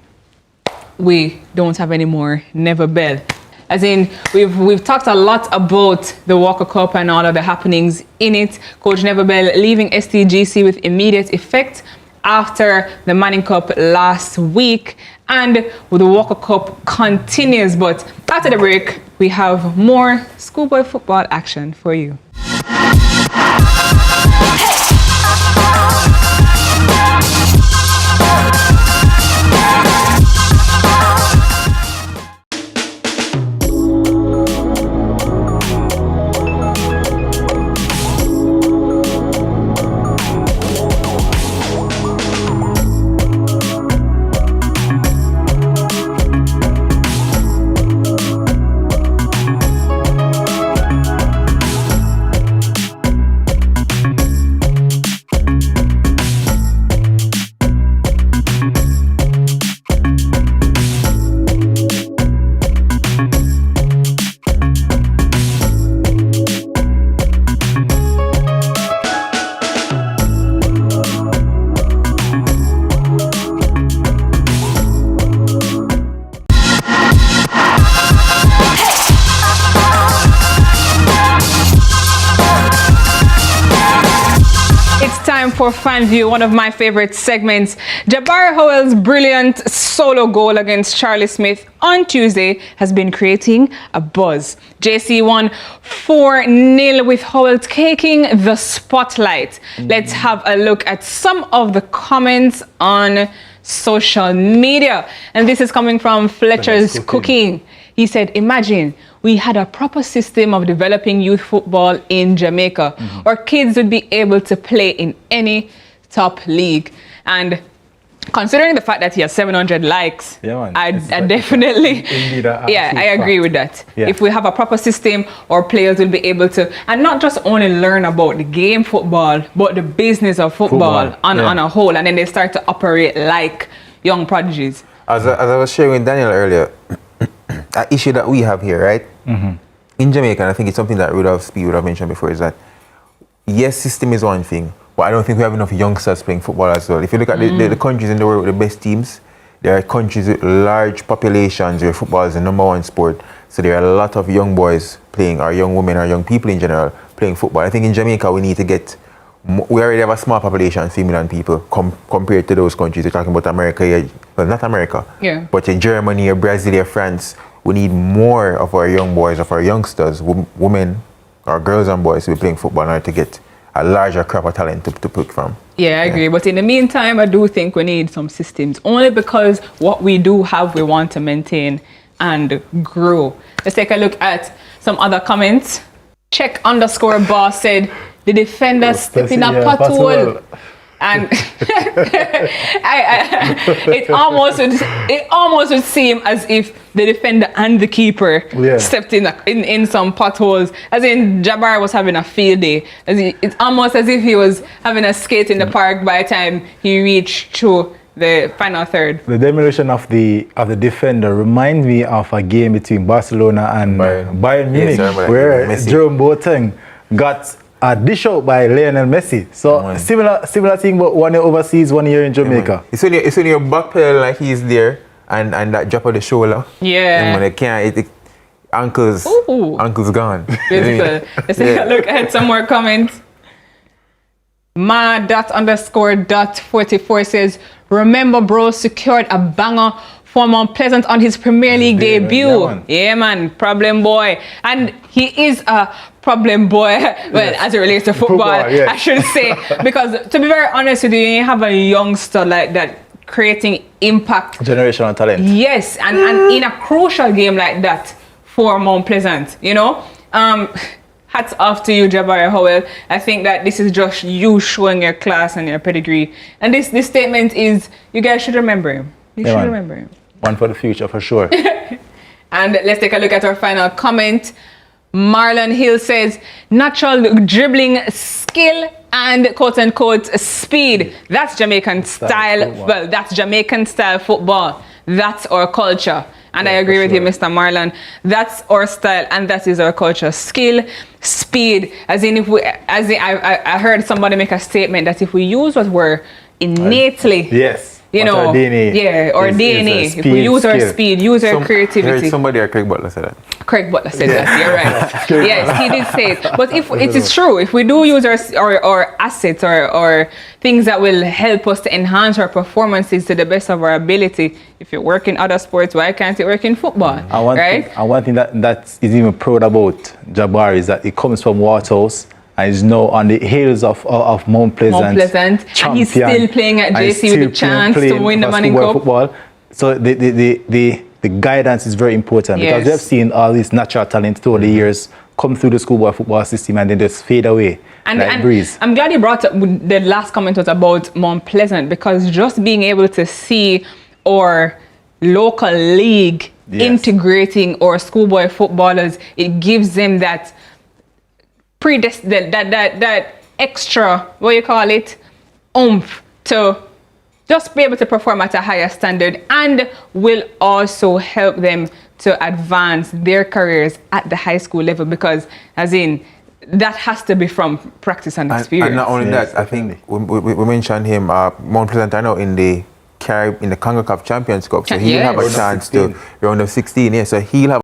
we don't have any more Never Bell. As in, we've talked a lot about the Walker Cup and all of the happenings in it. Coach Never Bell leaving STGC with immediate effect after the Manning Cup last week. And the Walker Cup continues. But after the break, we have more schoolboy football action for you. for Fan View, one of my favorite segments. Jabari Howell's brilliant solo goal against Charlie Smith on Tuesday has been creating a buzz. JC won 4-0 with Howell taking the spotlight. Let's have a look at some of the comments on social media. And this is coming from Fletcher's Cooking. He said, imagine we had a proper system of developing youth football in Jamaica. Our kids would be able to play in any top league. And considering the fact that he has 700 likes, I definitely, I agree with that. Yeah. If we have a proper system, our players will be able to, and not just only learn about the game football, but the business of football on a whole, and then they start to operate like young prodigies. As I was sharing with Daniel earlier, an issue that we have here, right? In Jamaica, and I think it's something that Rudolph Speed would have mentioned before, is that yes, system is one thing, but I don't think we have enough youngsters playing football as well. If you look at the countries in the world with the best teams, there are countries with large populations where football is the #1 sport. So there are a lot of young boys playing, or young women, or young people in general playing football. I think in Jamaica we need to get, we already have a small population, 3 million people, compared to those countries. We're talking about America, well, not America, but in Germany or Brazil or France, we need more of our young boys, of our youngsters, women, or girls and boys to be playing football in order to get a larger crop of talent to pick from. Yeah, I agree. But in the meantime, I do think we need some systems, only because what we do have, we want to maintain and grow. Let's take a look at some other comments. Check_boss said, the defender stepped in a pothole. And it almost would seem as if the defender and the keeper stepped in some potholes. As in, Jabbar was having a field day. It's almost as if he was having a skate in the park by the time he reached through the final third. The demolition of the defender reminds me of a game between Barcelona and Bayern Munich, where Jerome Boateng got a dish out by Lionel Messi. So similar thing, but 1 year overseas, 1 year in Jamaica. It's only your back pedal like he's there, and that drop of the shoulder. Yeah. And when ankles gone. Beautiful. Let's take a look at some more comments. Ma._.44 says, remember bro secured a banger for Mount Pleasant on his Premier League debut. Yeah, man, problem boy. And he is a problem boy, well, as it relates to football, I should say. Because to be very honest with you, you have a youngster like that creating impact. Generational talent. Yes, and in a crucial game like that for Mount Pleasant, you know. Hats off to you, Jabari Howell. I think that this is just you showing your class and your pedigree. And this statement is, you guys should remember him. You should remember him. One for the future, for sure. And let's take a look at our final comment. Marlon Hill says, natural dribbling skill and quote-unquote speed. That's Jamaican style. Well, that's Jamaican style football. That's our culture. And I agree with you, Mr. Marlon. That's our style and that is our culture. Skill, speed. As in, I heard somebody make a statement that if we use what we're innately, you know, our DNA our DNA. If we use our speed, use our creativity. Somebody, Craig Butler said that. Craig Butler said that. You're right. Yes, he did say it. But if it is true, if we do use our assets or things that will help us to enhance our performances to the best of our ability, if you work in other sports, why can't you work in football? And one thing that is even proud about Jabbar is that it comes from Waterhouse. And he's now on the heels of Mount Pleasant. And he's still playing at JC with the chance to win the Manning Cup. Football. So the guidance is very important because we have seen all these natural talent through the years come through the schoolboy football system and then just fade away like breeze. I'm glad you brought up the last comment was about Mount Pleasant, because just being able to see our local league integrating our schoolboy footballers, it gives them that that extra, what you call it, oomph to just be able to perform at a higher standard, and will also help them to advance their careers at the high school level, because as in that has to be from practice and experience. And not only that, I think we mentioned him, Mount Pleasant, I know in the CONCACAF Champions Cup, so he'll have a chance to round of 16, so he'll have